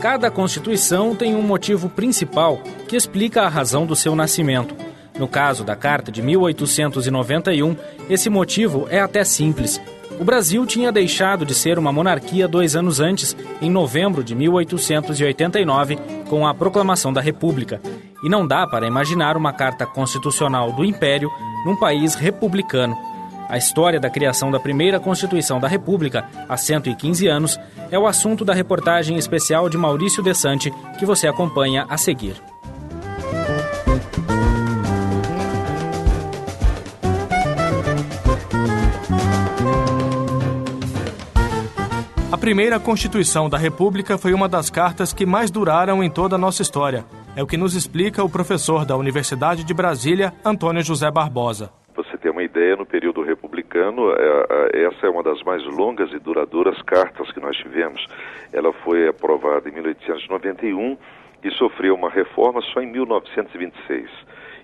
Cada Constituição tem um motivo principal que explica a razão do seu nascimento. No caso da Carta de 1891, esse motivo é até simples. O Brasil tinha deixado de ser uma monarquia 2 anos antes, em novembro de 1889, com a proclamação da República. E não dá para imaginar uma carta constitucional do Império num país republicano. A história da criação da primeira Constituição da República, há 115 anos, é o assunto da reportagem especial de Maurício Desante, que você acompanha a seguir. A primeira Constituição da República foi uma das cartas que mais duraram em toda a nossa história. É o que nos explica o professor da Universidade de Brasília, Antônio José Barbosa. Você tem uma ideia, no período republicano, essa é uma das mais longas e duradouras cartas que nós tivemos. Ela foi aprovada em 1891 e sofreu uma reforma só em 1926.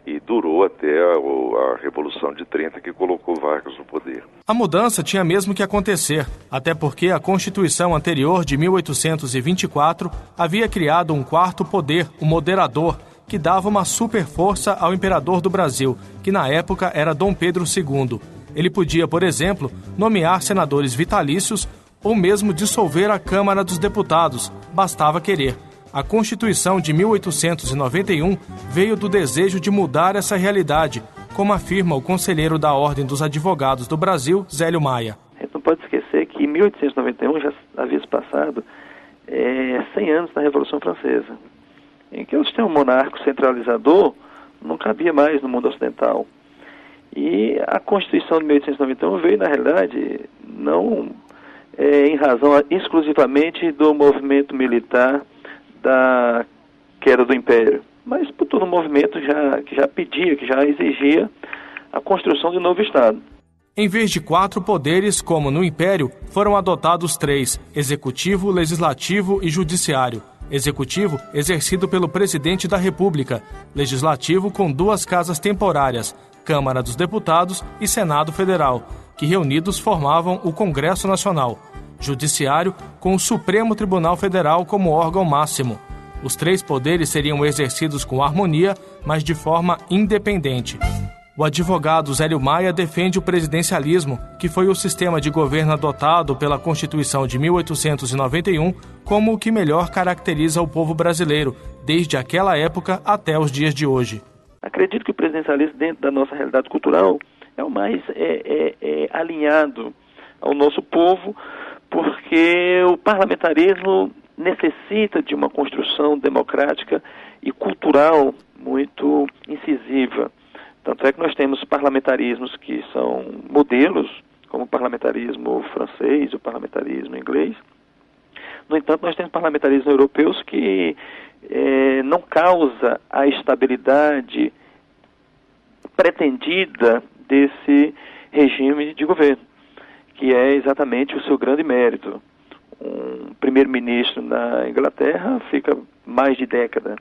E durou até a Revolução de 30, que colocou Vargas no poder. A mudança tinha mesmo que acontecer, até porque a Constituição anterior, de 1824, havia criado um quarto poder, o moderador, que dava uma super força ao imperador do Brasil, que na época era Dom Pedro II. Ele podia, por exemplo, nomear senadores vitalícios ou mesmo dissolver a Câmara dos Deputados, bastava querer. A Constituição de 1891 veio do desejo de mudar essa realidade, como afirma o conselheiro da Ordem dos Advogados do Brasil, Zélio Maia. A gente não pode esquecer que em 1891 já havia se passado 100 anos da Revolução Francesa, em que o sistema monárquico centralizador não cabia mais no mundo ocidental. E a Constituição de 1891 veio, na realidade, não em razão exclusivamente do movimento militar da queda do Império, mas por todo um movimento que já pedia, que já exigia a construção de um novo Estado. Em vez de 4 poderes, como no Império, foram adotados 3, Executivo, Legislativo e Judiciário. Executivo, exercido pelo Presidente da República. Legislativo, com 2 casas temporárias, Câmara dos Deputados e Senado Federal, que reunidos formavam o Congresso Nacional. Judiciário, com o Supremo Tribunal Federal como órgão máximo. Os 3 poderes seriam exercidos com harmonia, mas de forma independente. O advogado Zélio Maia defende o presidencialismo, que foi o sistema de governo adotado pela Constituição de 1891 como o que melhor caracteriza o povo brasileiro, desde aquela época até os dias de hoje. Acredito que o presidencialismo, dentro da nossa realidade cultural, é o mais alinhado ao nosso povo, porque o parlamentarismo necessita de uma construção democrática e cultural muito incisiva. Tanto é que nós temos parlamentarismos que são modelos, como o parlamentarismo francês, o parlamentarismo inglês. No entanto, nós temos parlamentarismos europeus que não causa a estabilidade pretendida desse regime de governo, que é exatamente o seu grande mérito. Um primeiro-ministro na Inglaterra fica mais de década.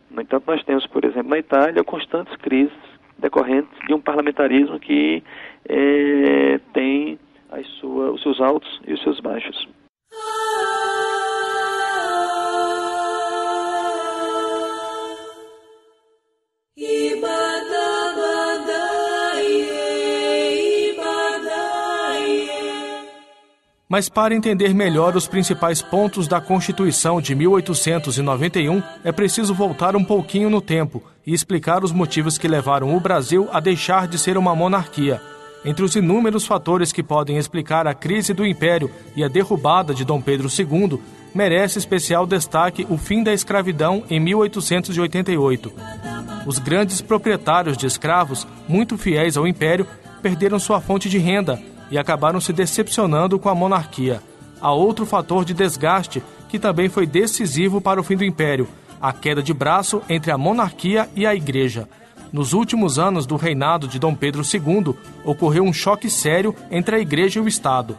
No entanto, nós temos, por exemplo, na Itália, constantes crises decorrentes de um parlamentarismo que tem os seus altos e os seus baixos. Mas para entender melhor os principais pontos da Constituição de 1891, é preciso voltar um pouquinho no tempo e explicar os motivos que levaram o Brasil a deixar de ser uma monarquia. Entre os inúmeros fatores que podem explicar a crise do Império e a derrubada de Dom Pedro II, merece especial destaque o fim da escravidão em 1888. Os grandes proprietários de escravos, muito fiéis ao Império, perderam sua fonte de renda e acabaram se decepcionando com a monarquia. Há outro fator de desgaste que também foi decisivo para o fim do Império, a queda de braço entre a monarquia e a Igreja. Nos últimos anos do reinado de Dom Pedro II, ocorreu um choque sério entre a Igreja e o Estado.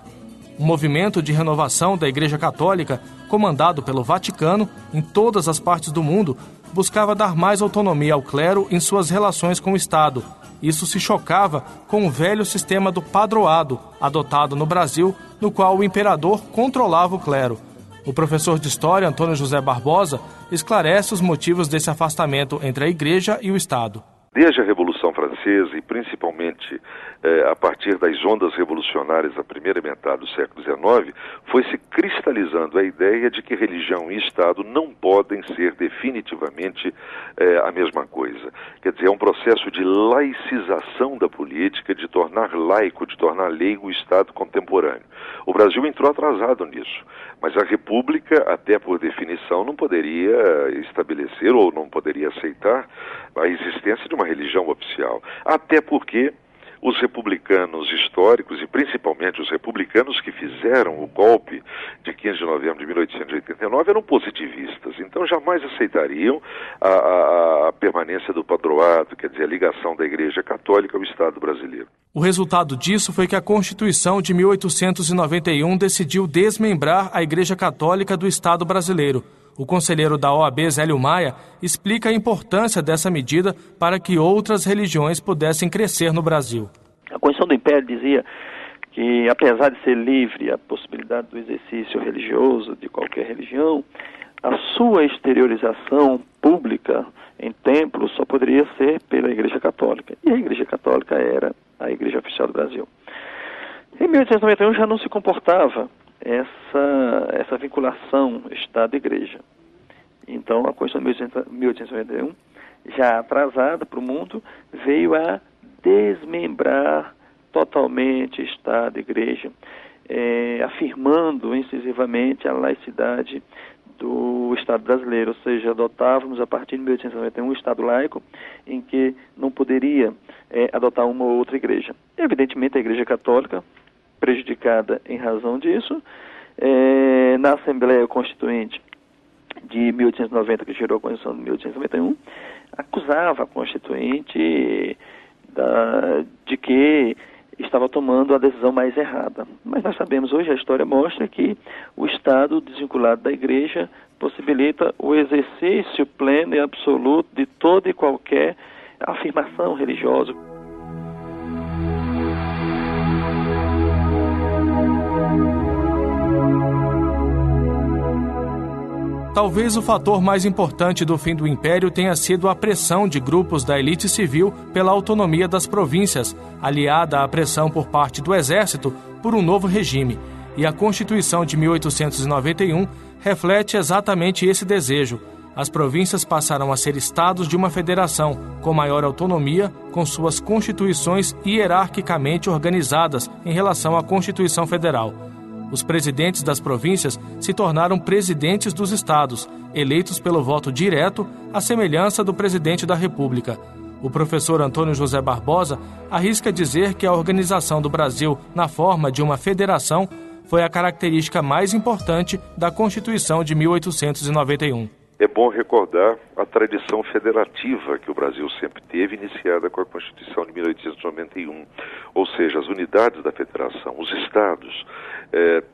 Um movimento de renovação da Igreja Católica, comandado pelo Vaticano, em todas as partes do mundo, buscava dar mais autonomia ao clero em suas relações com o Estado. Isso se chocava com o velho sistema do padroado, adotado no Brasil, no qual o imperador controlava o clero. O professor de História, Antônio José Barbosa, esclarece os motivos desse afastamento entre a Igreja e o Estado. Desde a Revolução Francesa e principalmente a partir das ondas revolucionárias da primeira metade do século XIX, foi se cristalizando a ideia de que religião e Estado não podem ser definitivamente a mesma coisa. Quer dizer, é um processo de laicização da política, de tornar laico, de tornar leigo o Estado contemporâneo. O Brasil entrou atrasado nisso, mas a República, até por definição, não poderia estabelecer ou não poderia aceitar a existência de uma religião oficial. Até porque os republicanos históricos, e principalmente os republicanos que fizeram o golpe de 15 de novembro de 1889, eram positivistas, então jamais aceitariam a permanência do padroado, quer dizer, a ligação da Igreja Católica ao Estado brasileiro. O resultado disso foi que a Constituição de 1891 decidiu desmembrar a Igreja Católica do Estado brasileiro. O conselheiro da OAB, Zélio Maia, explica a importância dessa medida para que outras religiões pudessem crescer no Brasil. A Constituição do Império dizia que, apesar de ser livre a possibilidade do exercício religioso de qualquer religião, a sua exteriorização pública em templos só poderia ser pela Igreja Católica. E a Igreja Católica era a Igreja Oficial do Brasil. Em 1891 já não se comportava essa vinculação Estado-Igreja. Então, a Constituição de 1891, já atrasada para o mundo, veio a desmembrar totalmente Estado e Igreja, afirmando incisivamente a laicidade do Estado brasileiro, ou seja, adotávamos a partir de 1891 um Estado laico em que não poderia adotar uma ou outra igreja. Evidentemente, a Igreja Católica, prejudicada em razão disso, na Assembleia Constituinte de 1890, que gerou a Constituição de 1891, acusava a Constituinte de que estava tomando a decisão mais errada. Mas nós sabemos hoje, a história mostra que o Estado desvinculado da Igreja possibilita o exercício pleno e absoluto de toda e qualquer afirmação religiosa. Talvez o fator mais importante do fim do Império tenha sido a pressão de grupos da elite civil pela autonomia das províncias, aliada à pressão por parte do Exército por um novo regime. E a Constituição de 1891 reflete exatamente esse desejo. As províncias passaram a ser estados de uma federação, com maior autonomia, com suas constituições hierarquicamente organizadas em relação à Constituição Federal. Os presidentes das províncias se tornaram presidentes dos estados, eleitos pelo voto direto, à semelhança do presidente da República. O professor Antônio José Barbosa arrisca dizer que a organização do Brasil na forma de uma federação foi a característica mais importante da Constituição de 1891. É bom recordar a tradição federativa que o Brasil sempre teve, iniciada com a Constituição de 1891. Ou seja, as unidades da federação, os estados,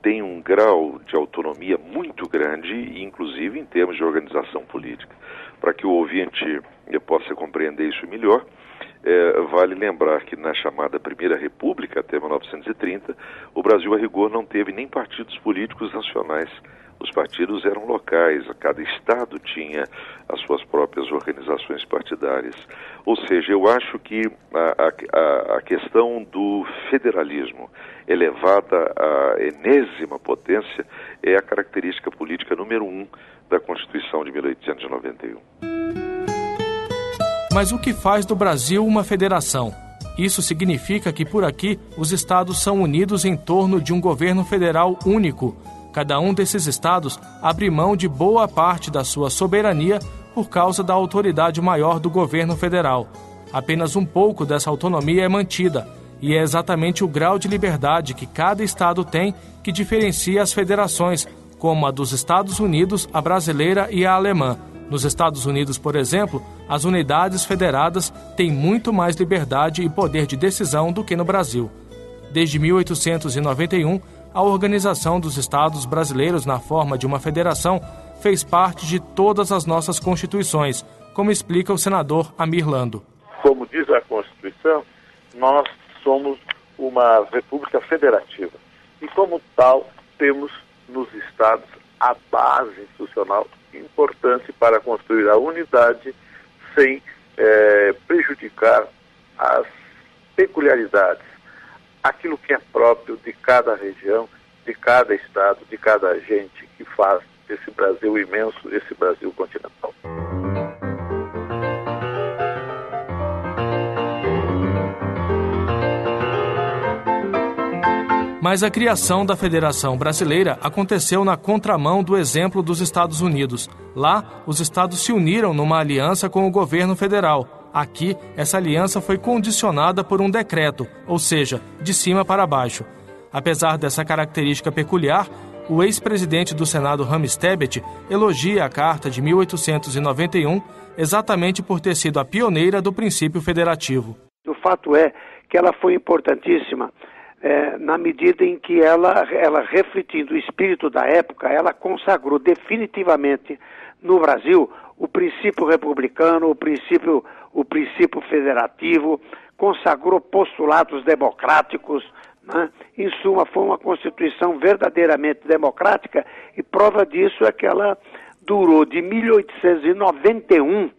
têm um grau de autonomia muito grande, inclusive em termos de organização política. Para que o ouvinte possa compreender isso melhor, vale lembrar que na chamada Primeira República, até 1930, o Brasil, a rigor, não teve nem partidos políticos nacionais. Os partidos eram locais, cada estado tinha as suas próprias organizações partidárias. Ou seja, eu acho que a questão do federalismo elevada à enésima potência é a característica política número 1 da Constituição de 1891. Mas o que faz do Brasil uma federação? Isso significa que por aqui os estados são unidos em torno de um governo federal único. Cada um desses estados abre mão de boa parte da sua soberania por causa da autoridade maior do governo federal. Apenas um pouco dessa autonomia é mantida, e é exatamente o grau de liberdade que cada estado tem que diferencia as federações, como a dos Estados Unidos, a brasileira e a alemã. Nos Estados Unidos, por exemplo, as unidades federadas têm muito mais liberdade e poder de decisão do que no Brasil. Desde 1891, a organização dos estados brasileiros na forma de uma federação fez parte de todas as nossas constituições, como explica o senador Amir Lando. Como diz a Constituição, nós somos uma república federativa e, como tal, temos nos estados a base institucional importante para construir a unidade sem prejudicar as peculiaridades, aquilo que é próprio de cada região, de cada estado, de cada gente que faz esse Brasil imenso, esse Brasil continental. Mas a criação da Federação Brasileira aconteceu na contramão do exemplo dos Estados Unidos. Lá, os estados se uniram numa aliança com o governo federal. Aqui, essa aliança foi condicionada por um decreto, ou seja, de cima para baixo. Apesar dessa característica peculiar, o ex-presidente do Senado, Ramos Tebet, elogia a Carta de 1891 exatamente por ter sido a pioneira do princípio federativo. O fato é que ela foi importantíssima na medida em que ela refletindo o espírito da época, ela consagrou definitivamente no Brasil o princípio republicano, o princípio federativo, consagrou postulados democráticos, né? Em suma, foi uma Constituição verdadeiramente democrática e prova disso é que ela durou de 1891,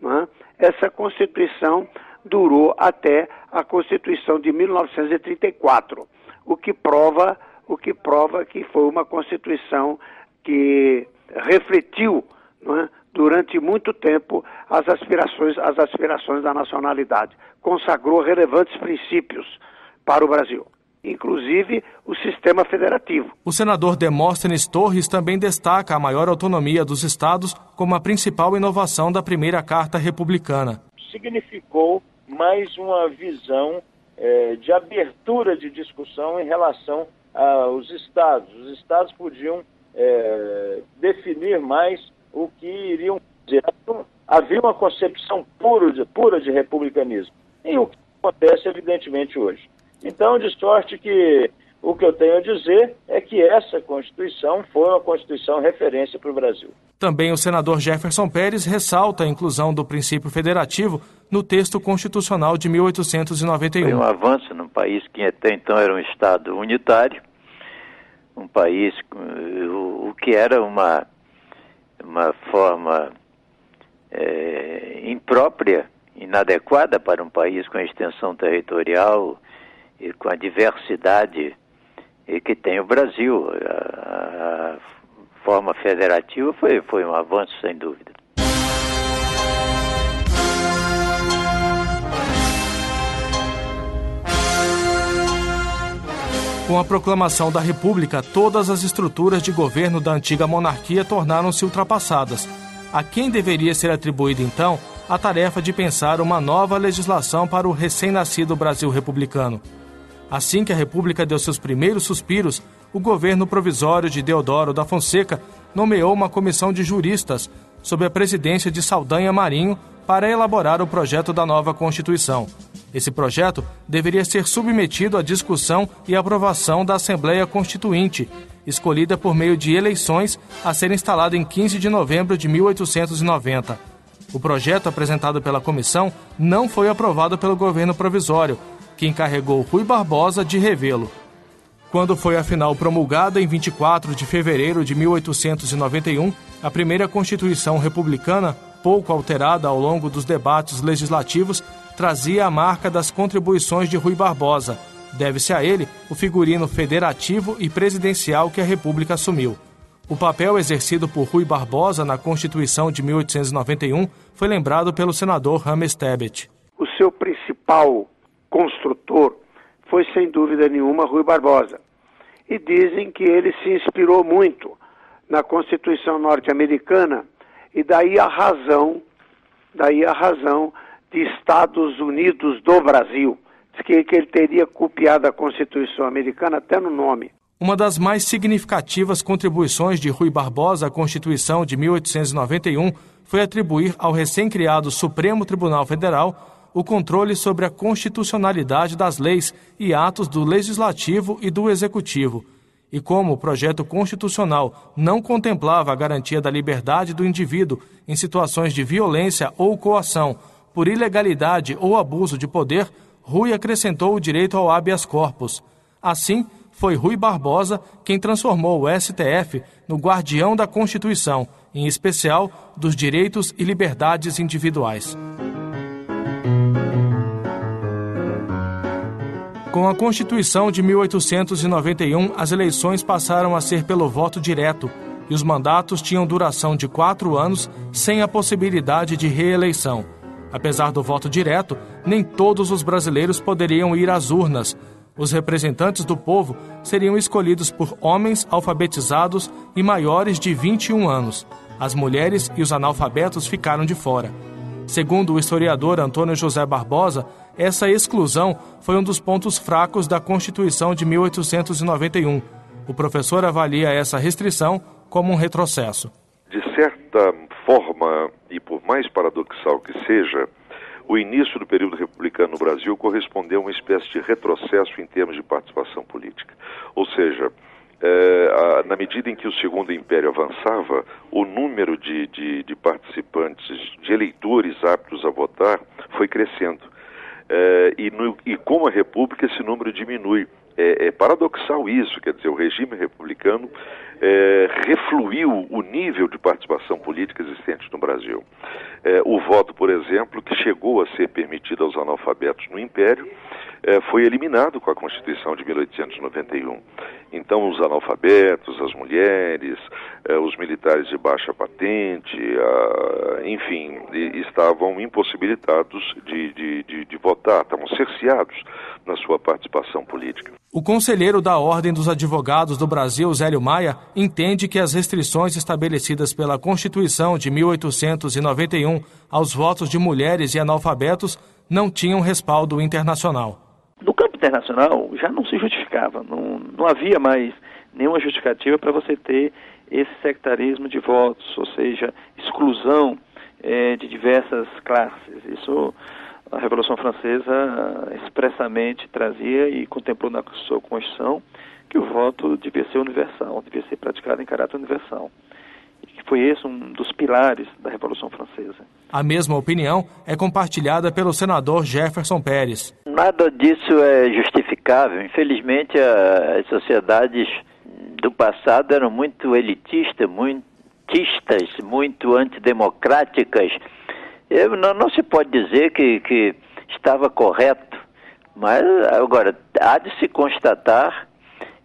né? Essa Constituição durou até a Constituição de 1934, o que prova que foi uma Constituição que refletiu, né, durante muito tempo as aspirações da nacionalidade, consagrou relevantes princípios para o Brasil, inclusive o sistema federativo. O senador Demóstenes Torres também destaca a maior autonomia dos estados como a principal inovação da primeira Carta Republicana. Significou mais uma visão de abertura de discussão em relação aos estados. Os estados podiam definir mais o que iriam fazer. Havia uma concepção pura de republicanismo. E o que acontece, evidentemente, hoje. Então, de sorte que o que eu tenho a dizer é que essa Constituição foi uma Constituição referência para o Brasil. Também o senador Jefferson Pérez ressalta a inclusão do princípio federativo no texto constitucional de 1891. Foi um avanço num país que até então era um Estado unitário, um país, o que era uma forma imprópria, inadequada para um país com a extensão territorial e com a diversidade que tem o Brasil. A forma federativa foi um avanço, sem dúvida. Com a proclamação da República, todas as estruturas de governo da antiga monarquia tornaram-se ultrapassadas. A quem deveria ser atribuída, então, a tarefa de pensar uma nova legislação para o recém-nascido Brasil republicano? Assim que a República deu seus primeiros suspiros, o governo provisório de Deodoro da Fonseca nomeou uma comissão de juristas, sob a presidência de Saldanha Marinho, para elaborar o projeto da nova Constituição. Esse projeto deveria ser submetido à discussão e aprovação da Assembleia Constituinte, escolhida por meio de eleições a ser instalada em 15 de novembro de 1890. O projeto apresentado pela comissão não foi aprovado pelo governo provisório, que encarregou Rui Barbosa de revê-lo. Quando foi afinal promulgada em 24 de fevereiro de 1891, a primeira Constituição republicana, pouco alterada ao longo dos debates legislativos, trazia a marca das contribuições de Rui Barbosa. Deve-se a ele o figurino federativo e presidencial que a República assumiu. O papel exercido por Rui Barbosa na Constituição de 1891 foi lembrado pelo senador Ramos Tebet. O seu principal construtor foi, sem dúvida nenhuma, Rui Barbosa. E dizem que ele se inspirou muito na Constituição norte-americana e daí a razão de Estados Unidos do Brasil. Diz que ele teria copiado a Constituição americana até no nome. Uma das mais significativas contribuições de Rui Barbosa à Constituição de 1891 foi atribuir ao recém-criado Supremo Tribunal Federal o controle sobre a constitucionalidade das leis e atos do Legislativo e do Executivo. E como o projeto constitucional não contemplava a garantia da liberdade do indivíduo em situações de violência ou coação, por ilegalidade ou abuso de poder, Rui acrescentou o direito ao habeas corpus. Assim, foi Rui Barbosa quem transformou o STF no guardião da Constituição, em especial dos direitos e liberdades individuais. Com a Constituição de 1891, as eleições passaram a ser pelo voto direto e os mandatos tinham duração de 4 anos sem a possibilidade de reeleição. Apesar do voto direto, nem todos os brasileiros poderiam ir às urnas. Os representantes do povo seriam escolhidos por homens alfabetizados e maiores de 21 anos. As mulheres e os analfabetos ficaram de fora. Segundo o historiador Antônio José Barbosa, essa exclusão foi um dos pontos fracos da Constituição de 1891. O professor avalia essa restrição como um retrocesso. De certa forma, e por mais paradoxal que seja, o início do período republicano no Brasil correspondeu a uma espécie de retrocesso em termos de participação política. Ou seja, na medida em que o Segundo Império avançava, o número de participantes, de eleitores aptos a votar, foi crescendo. E com a República esse número diminui. É paradoxal isso, quer dizer, o regime republicano refluiu o nível de participação política existente no Brasil. O voto, por exemplo, que chegou a ser permitido aos analfabetos no Império, foi eliminado com a Constituição de 1891. Então, os analfabetos, as mulheres, os militares de baixa patente, enfim, estavam impossibilitados de votar, estavam cerceados na sua participação política. O conselheiro da Ordem dos Advogados do Brasil, Zélio Maia, entende que as restrições estabelecidas pela Constituição de 1891 aos votos de mulheres e analfabetos não tinham respaldo internacional. No campo internacional já não se justificava, não havia mais nenhuma justificativa para você ter esse sectarismo de votos, ou seja, exclusão de diversas classes. Isso a Revolução Francesa expressamente trazia e contemplou na sua Constituição que o voto devia ser universal, devia ser praticado em caráter universal. E foi esse um dos pilares da Revolução Francesa. A mesma opinião é compartilhada pelo senador Jefferson Pérez. Nada disso é justificável. Infelizmente, as sociedades do passado eram muito elitistas, muito antidemocráticas. Não se pode dizer que estava correto, mas agora há de se constatar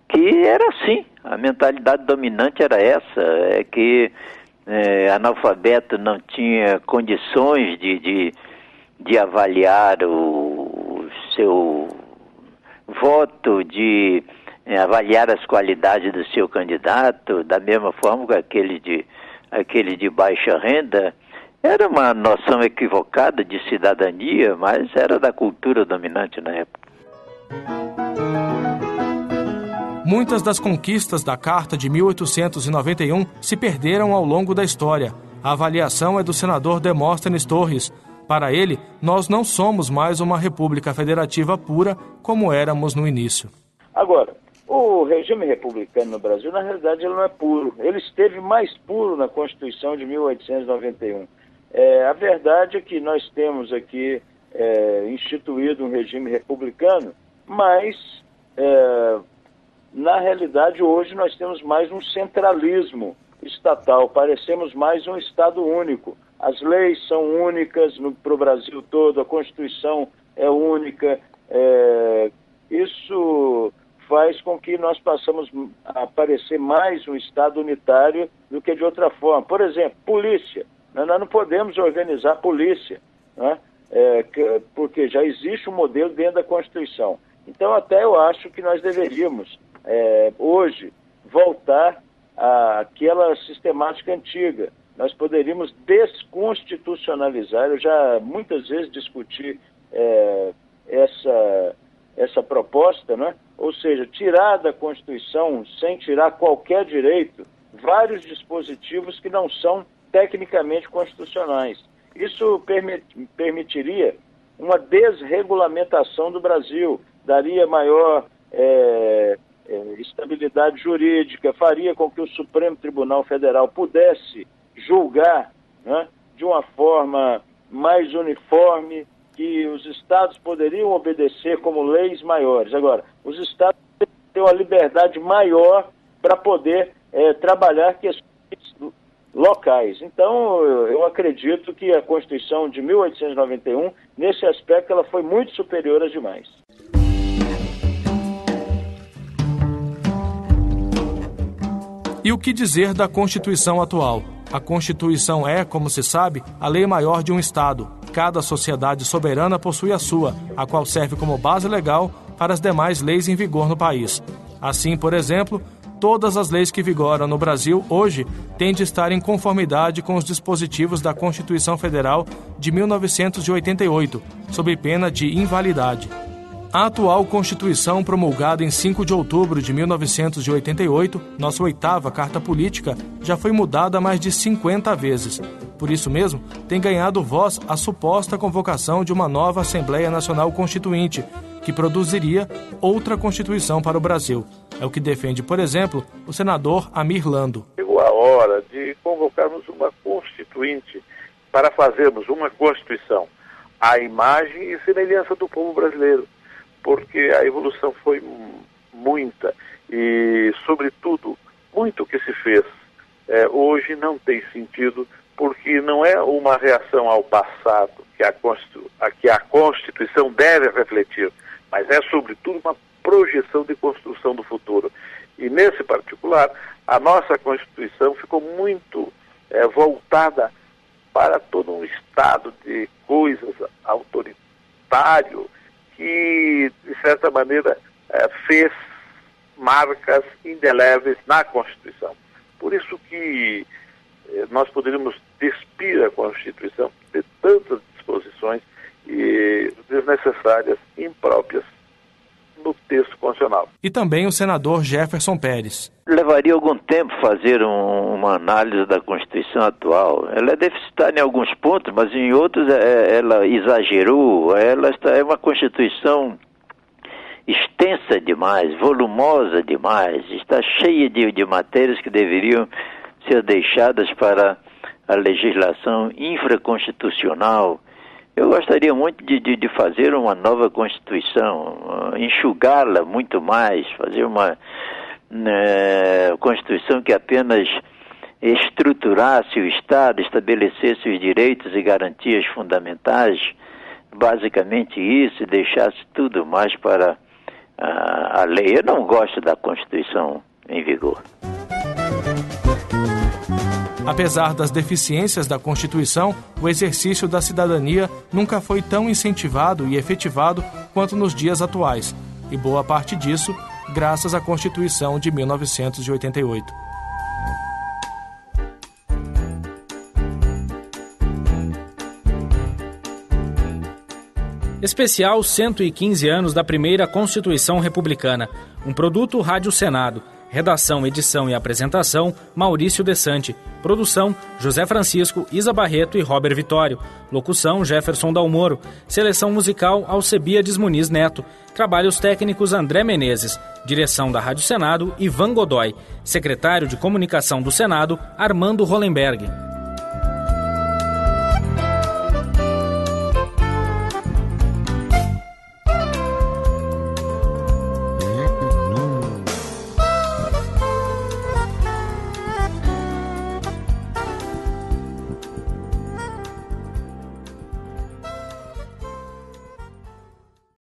que era assim. A mentalidade dominante era essa, que analfabeto não tinha condições de avaliar o seu voto, de avaliar as qualidades do seu candidato, da mesma forma que aquele de baixa renda. Era uma noção equivocada de cidadania, mas era da cultura dominante na época. Muitas das conquistas da Carta de 1891 se perderam ao longo da história. A avaliação é do senador Demóstenes Torres. Para ele, nós não somos mais uma república federativa pura como éramos no início. Agora, o regime republicano no Brasil, na realidade, ele não é puro. Ele esteve mais puro na Constituição de 1891. A verdade é que nós temos aqui instituído um regime republicano, mas, na realidade, hoje nós temos mais um centralismo estatal, parecemos mais um Estado único. As leis são únicas para o Brasil todo, a Constituição é única. Isso faz com que nós passamos a parecer mais um Estado unitário do que de outra forma. Por exemplo, polícia. Nós não podemos organizar polícia, né? Porque já existe um modelo dentro da Constituição. Então, até eu acho que nós deveríamos, hoje, voltar àquela sistemática antiga. Nós poderíamos desconstitucionalizar. Eu já muitas vezes discuti essa proposta, né? Ou seja, tirar da Constituição, sem tirar qualquer direito, vários dispositivos que não são tecnicamente constitucionais. Isso permitiria uma desregulamentação do Brasil, daria maior estabilidade jurídica, faria com que o Supremo Tribunal Federal pudesse julgar, né, de uma forma mais uniforme, que os estados poderiam obedecer como leis maiores. Agora, os estados ter uma liberdade maior para poder trabalhar questões locais. Então, eu acredito que a Constituição de 1891, nesse aspecto, ela foi muito superior às demais. E o que dizer da Constituição atual? A Constituição é, como se sabe, a lei maior de um Estado. Cada sociedade soberana possui a sua, a qual serve como base legal para as demais leis em vigor no país. Assim, por exemplo, todas as leis que vigoram no Brasil hoje têm de estar em conformidade com os dispositivos da Constituição Federal de 1988, sob pena de invalidade. A atual Constituição, promulgada em 5 de outubro de 1988, nossa 8ª Carta Política, já foi mudada mais de 50 vezes. Por isso mesmo, tem ganhado voz a suposta convocação de uma nova Assembleia Nacional Constituinte, que produziria outra Constituição para o Brasil. É o que defende, por exemplo, o senador Amir Lando. Chegou a hora de convocarmos uma Constituinte para fazermos uma Constituição à imagem e semelhança do povo brasileiro, porque a evolução foi muita e, sobretudo, muito que se fez hoje não tem sentido, porque não é uma reação ao passado que a Constituição deve refletir, mas é, sobretudo, uma projeção de construção do futuro. E, nesse particular, a nossa Constituição ficou muito voltada para todo um estado de coisas autoritário, que, de certa maneira, fez marcas indeléveis na Constituição. Por isso que nós poderíamos despir a Constituição de tantas disposições desnecessárias, impróprias, no texto constitucional. E também o senador Jefferson Pérez. Levaria algum tempo fazer uma análise da Constituição atual. Ela é deficitária em alguns pontos, mas em outros ela exagerou. Ela é uma Constituição extensa demais, volumosa demais, está cheia de matérias que deveriam ser deixadas para a legislação infraconstitucional. Eu gostaria muito de fazer uma nova Constituição, enxugá-la muito mais, fazer uma Constituição que apenas estruturasse o Estado, estabelecesse os direitos e garantias fundamentais, basicamente isso, e deixasse tudo mais para a lei. Eu não gosto da Constituição em vigor. Apesar das deficiências da Constituição, o exercício da cidadania nunca foi tão incentivado e efetivado quanto nos dias atuais, e boa parte disso graças à Constituição de 1988. Especial 115 anos da primeira Constituição Republicana, um produto Rádio Senado. Redação, edição e apresentação, Maurício Desante. Produção, José Francisco, Isa Barreto e Robert Vitório. Locução, Jefferson Dalmoro. Seleção musical, Alcebiades Muniz Neto. Trabalhos técnicos, André Menezes. Direção da Rádio Senado, Ivan Godoy. Secretário de Comunicação do Senado, Armando Hollenberg.